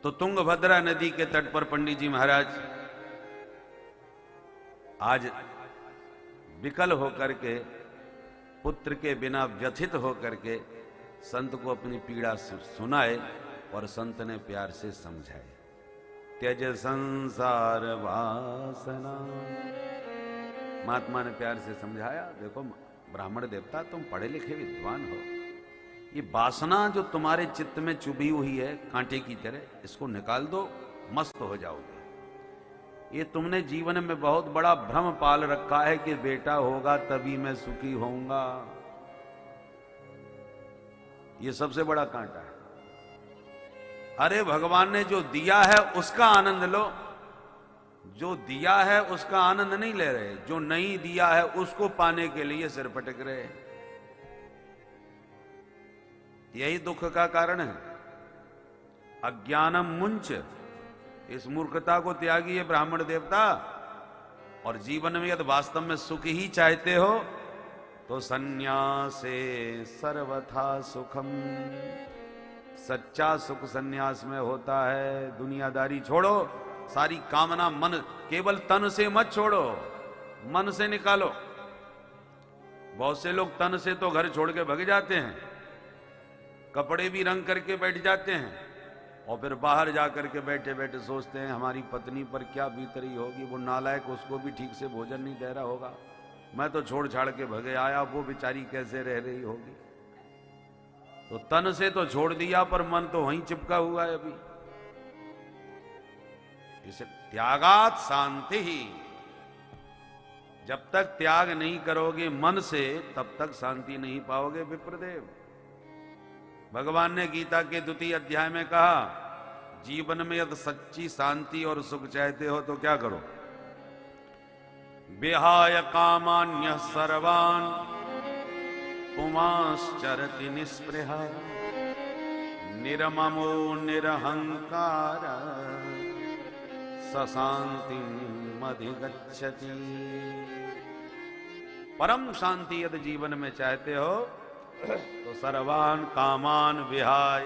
तो तुंगभद्रा नदी के तट पर पंडित जी महाराज आज विकल होकर के, पुत्र के बिना व्यथित होकर के संत को अपनी पीड़ा सुनाए और संत ने प्यार से समझाए। त्यज संसार वासना, महात्मा ने प्यार से समझाया, देखो ब्राह्मण देवता तुम पढ़े लिखे विद्वान हो, ये वासना जो तुम्हारे चित्त में चुभी हुई है कांटे की तरह, इसको निकाल दो, मस्त हो जाओगे। ये तुमने जीवन में बहुत बड़ा भ्रम पाल रखा है कि बेटा होगा तभी मैं सुखी होऊंगा, ये सबसे बड़ा कांटा है। अरे भगवान ने जो दिया है उसका आनंद लो, जो दिया है उसका आनंद नहीं ले रहे, जो नहीं दिया है उसको पाने के लिए सिर पटक रहे, यही दुख का कारण है। अज्ञानम मुंच, इस मूर्खता को त्यागिए ब्राह्मण देवता, और जीवन में यदि वास्तव में सुख ही चाहते हो तो संन्यासे सर्वथा सुखम, सच्चा सुख संन्यास में होता है। दुनियादारी छोड़ो, सारी कामना मन, केवल तन से मत छोड़ो, मन से निकालो। बहुत से लोग तन से तो घर छोड़ के भग जाते हैं, कपड़े भी रंग करके बैठ जाते हैं, और फिर बाहर जाकर के बैठे बैठे सोचते हैं हमारी पत्नी पर क्या बीतरी होगी, वो नालायक उसको भी ठीक से भोजन नहीं दे रहा होगा, मैं तो छोड़ छाड़ के भगे आया, वो बेचारी कैसे रह रही होगी। तो तन से तो छोड़ दिया पर मन तो वहीं चिपका हुआ है अभी। इसे त्यागात शांति ही, जब तक त्याग नहीं करोगे मन से तब तक शांति नहीं पाओगे विप्रदेव। भगवान ने गीता के 2 अध्याय में कहा, जीवन में यदि सच्ची शांति और सुख चाहते हो तो क्या करो, विहाय कामान्य सर्वान पुमाश्चरति निस्पृहा निरममो निरहंकार सशांतिम अधिगच्छति। परम शांति यदि जीवन में चाहते हो तो सर्वान कामान विहाय,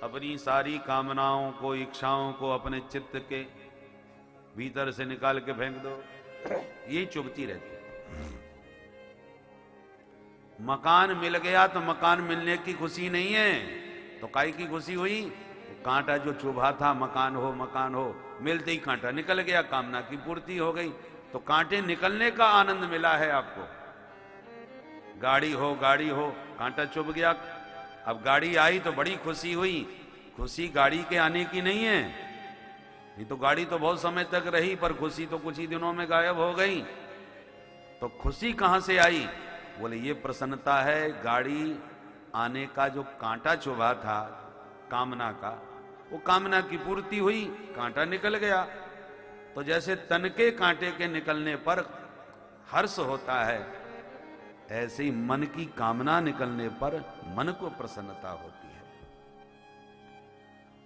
अपनी सारी कामनाओं को, इच्छाओं को अपने चित्त के भीतर से निकाल के फेंक दो, यही चुभती रहती है। मकान मिल गया तो मकान मिलने की खुशी नहीं है, तो काई की खुशी हुई, कांटा जो चुभा था, मकान हो मकान हो, मिलते ही कांटा निकल गया, कामना की पूर्ति हो गई, तो कांटे निकलने का आनंद मिला है आपको। गाड़ी हो कांटा चुभ गया, अब गाड़ी आई तो बड़ी खुशी हुई, खुशी गाड़ी के आने की नहीं है, ये तो गाड़ी तो बहुत समय तक रही पर खुशी तो कुछ ही दिनों में गायब हो गई। तो खुशी कहां से आई, बोले ये प्रसन्नता है, गाड़ी आने का जो कांटा चुभा था कामना का, वो कामना की पूर्ति हुई, कांटा निकल गया। तो जैसे तन के कांटे के निकलने पर हर्ष होता है, ऐसे ही मन की कामना निकलने पर मन को प्रसन्नता होती है।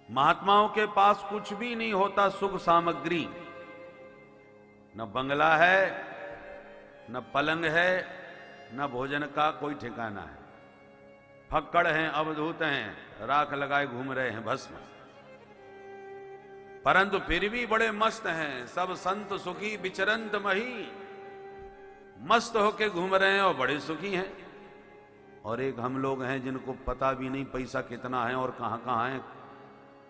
महात्माओं के पास कुछ भी नहीं होता सुख सामग्री, न बंगला है, न पलंग है, न भोजन का कोई ठिकाना है, फक्कड़ हैं, अवधूत हैं, राख लगाए घूम रहे हैं भस्म, परंतु फिर भी बड़े मस्त हैं। सब संत सुखी विचरंत मही, मस्त होके घूम रहे हैं और बड़े सुखी हैं। और एक हम लोग हैं जिनको पता भी नहीं पैसा कितना है और कहां कहां है,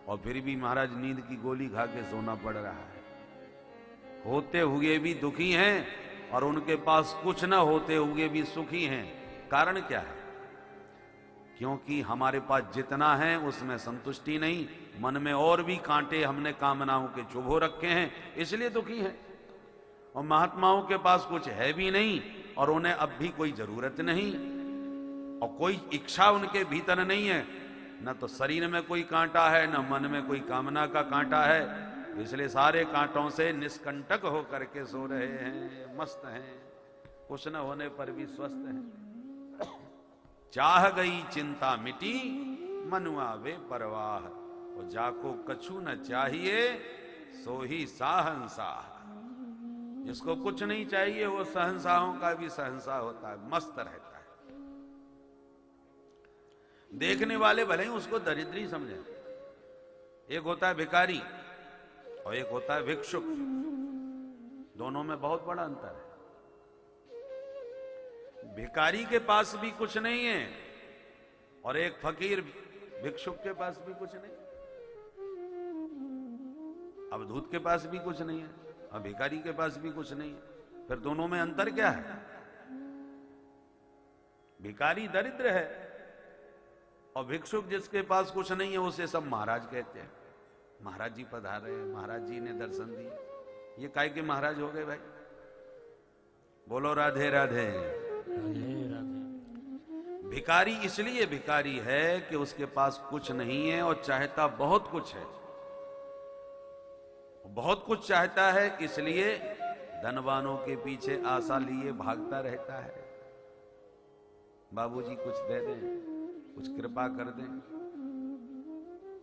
और फिर भी महाराज नींद की गोली खा के सोना पड़ रहा है। होते हुए भी दुखी हैं और उनके पास कुछ ना होते हुए भी सुखी हैं। कारण क्या है? क्योंकि हमारे पास जितना है उसमें संतुष्टि नहीं, मन में और भी कांटे हमने कामनाओं के चुभो रखे हैं, इसलिए दुखी हैं। और महात्माओं के पास कुछ है भी नहीं और उन्हें अब भी कोई जरूरत नहीं और कोई इच्छा उनके भीतर नहीं है, न तो शरीर में कोई कांटा है, न मन में कोई कामना का कांटा है, इसलिए सारे कांटों से निष्कंटक होकर के सो रहे हैं, मस्त हैं, कुछ न होने पर भी स्वस्थ हैं। चाह गई चिंता मिटी मनुआ वे परवाह, और जाको कछु न चाहिए सो ही साहंसाह। जिसको कुछ नहीं चाहिए वो सहंसाहों का भी सहंसा होता है, मस्त रहता है। देखने वाले भले ही उसको दरिद्री समझे, एक होता है भिखारी और एक होता है भिक्षुक। दोनों में बहुत बड़ा अंतर है। भिखारी के पास भी कुछ नहीं है और एक फकीर भिक्षुक के पास भी कुछ नहीं। अवधूत के पास भी कुछ नहीं है और भिखारी के पास भी कुछ नहीं है। फिर दोनों में अंतर क्या है? भिखारी दरिद्र है और भिक्षुक जिसके पास कुछ नहीं है उसे सब महाराज कहते हैं। महाराज जी पधारे, महाराज जी ने दर्शन दिए। ये काय के महाराज हो गए भाई? बोलो राधे राधे। भिखारी इसलिए भिखारी है कि उसके पास कुछ नहीं है और चाहता बहुत कुछ है। बहुत कुछ चाहता है इसलिए धनवानों के पीछे आशा लिए भागता रहता है। बाबूजी कुछ दे दें, कुछ कृपा कर दें।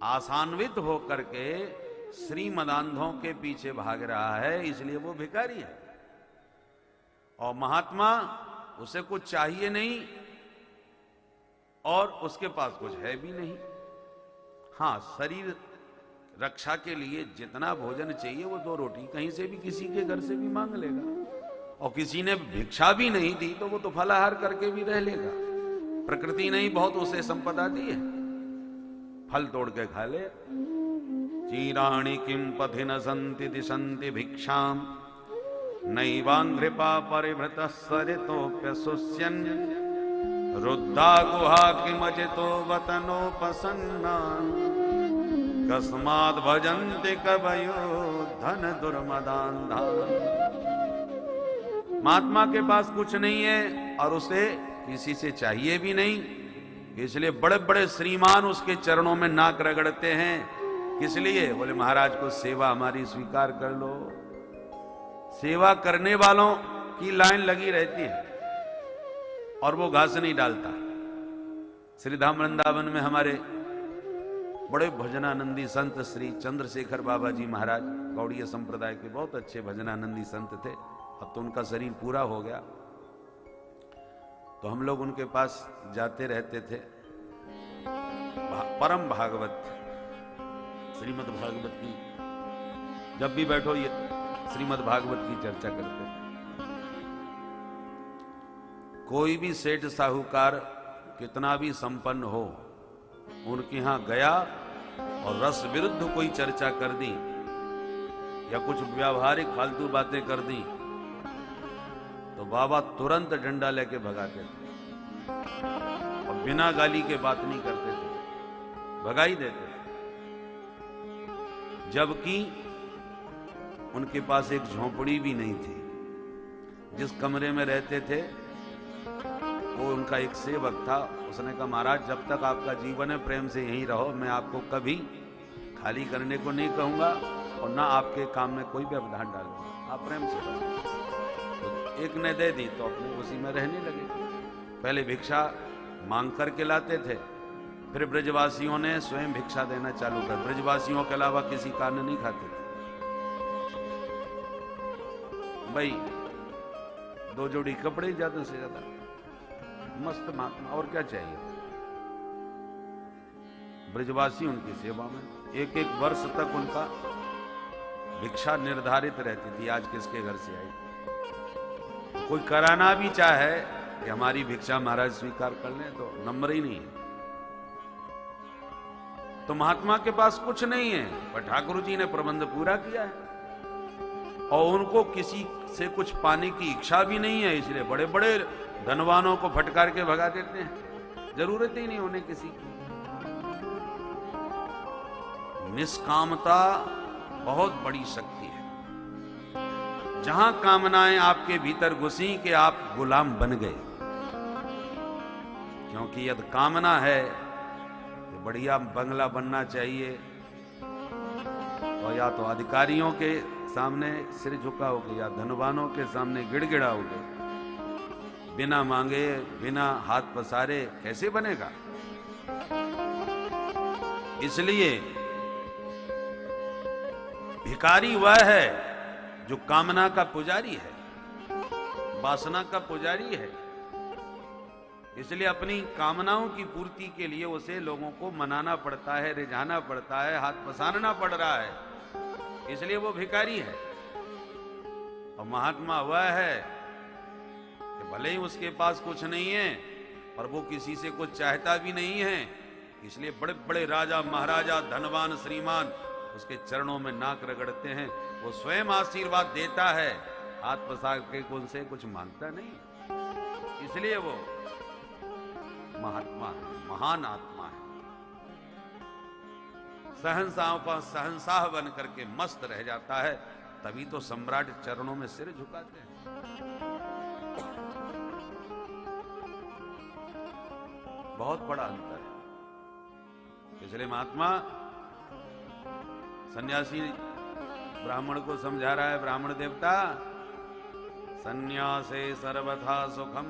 आसान्वित होकर के श्रीमदांधों के पीछे भाग रहा है, इसलिए वो भिखारी है। और महात्मा उसे कुछ चाहिए नहीं और उसके पास कुछ है भी नहीं। हां, शरीर रक्षा के लिए जितना भोजन चाहिए वो 2 रोटी कहीं से भी किसी के घर से भी मांग लेगा। और किसी ने भिक्षा भी नहीं दी तो वो तो फलाहार करके भी रह लेगा। प्रकृति ने ही बहुत उसे संपदा दी है, फल तोड़ के खा ले। चीराणि किम पथि न संति दिशंति भिक्षाम नैवांघ्रिपा परिभृत सरितोप्यसुष्यन् रुद्धा गुहा किमजितो वतनोपसन्ना कस्माद् भजन्ति कवयो धन दुर्मदान्धा। महात्मा के पास कुछ नहीं है और उसे किसी से चाहिए भी नहीं, इसलिए बड़े बड़े श्रीमान उसके चरणों में नाक रगड़ते हैं। किस लिए? बोले महाराज को सेवा हमारी स्वीकार कर लो। सेवा करने वालों की लाइन लगी रहती है और वो घास नहीं डालता। श्रीधाम वृंदावन में हमारे बड़े भजनानंदी संत श्री चंद्रशेखर बाबा जी महाराज गौड़ीय संप्रदाय के बहुत अच्छे भजनानंदी संत थे। अब तो उनका शरीर पूरा हो गया, तो हम लोग उनके पास जाते रहते थे। परम भागवत, श्रीमद् भागवत की जब भी बैठो ये श्रीमद् भागवत की चर्चा करते थे। कोई भी सेठ साहूकार कितना भी संपन्न हो, उनके यहां गया और रस विरुद्ध कोई चर्चा कर दी या कुछ व्यावहारिक फालतू बातें कर दी तो बाबा तुरंत डंडा लेके भगाते थे और बिना गाली के बात नहीं करते थे, भगा ही देते थे। जबकि उनके पास एक झोंपड़ी भी नहीं थी। जिस कमरे में रहते थे वो उनका एक सेवक था। उसने कहा महाराज जब तक आपका जीवन है प्रेम से यहीं रहो, मैं आपको कभी खाली करने को नहीं कहूंगा और ना आपके काम में कोई व्यवधान डालूंगा, आप प्रेम से रहो। तो एक ने दे दी तो अपने उसी में रहने लगे। पहले भिक्षा मांग करके लाते थे, फिर ब्रजवासियों ने स्वयं भिक्षा देना चालू कर। ब्रजवासियों के अलावा किसी का अन्न नहीं खाते थे भाई। 2 जोड़ी कपड़े ज्यादा से ज्यादा, मस्त महात्मा, और क्या चाहिए। ब्रजवासी उनकी सेवा में 1-1 वर्ष तक उनका भिक्षा निर्धारित रहती थी, आज किसके घर से आई। कोई कराना भी चाहे कि हमारी भिक्षा महाराज स्वीकार कर लें तो नंबर ही नहीं है। तो महात्मा के पास कुछ नहीं है, पर ठाकुर जी ने प्रबंध पूरा किया है और उनको किसी से कुछ पाने की इच्छा भी नहीं है, इसलिए बड़े बड़े धनवानों को फटकार के भगा देते हैं। जरूरत ही नहीं होने किसी की। निष्कामता बहुत बड़ी शक्ति है। जहां कामनाएं आपके भीतर घुसी कि आप गुलाम बन गए, क्योंकि यदि कामना है तो बढ़िया बंगला बनना चाहिए और या तो अधिकारियों के सामने सिर झुकाओगे या धनवानों के सामने गिड़गिड़ाओगे। बिना मांगे बिना हाथ पसारे कैसे बनेगा? इसलिए भिखारी वह है जो कामना का पुजारी है, वासना का पुजारी है। इसलिए अपनी कामनाओं की पूर्ति के लिए उसे लोगों को मनाना पड़ता है, रिझाना पड़ता है, हाथ पसारना पड़ रहा है, इसलिए वो भिखारी है। और महात्मा वह है कि भले ही उसके पास कुछ नहीं है पर वो किसी से कुछ चाहता भी नहीं है, इसलिए बड़े बड़े राजा महाराजा धनवान श्रीमान उसके चरणों में नाक रगड़ते हैं। वो स्वयं आशीर्वाद देता है, हाथ पसार के उनसे कुछ मांगता नहीं। इसलिए वो महात्मा है, महान आत्मा है। सहनशाह का सहनशाह बन करके मस्त रह जाता है, तभी तो सम्राट चरणों में सिर झुकाते हैं। बहुत बड़ा अंतर है। इसलिए महात्मा सन्यासी ब्राह्मण को समझा रहा है, ब्राह्मण देवता, संन्यासे सर्वथा सुखम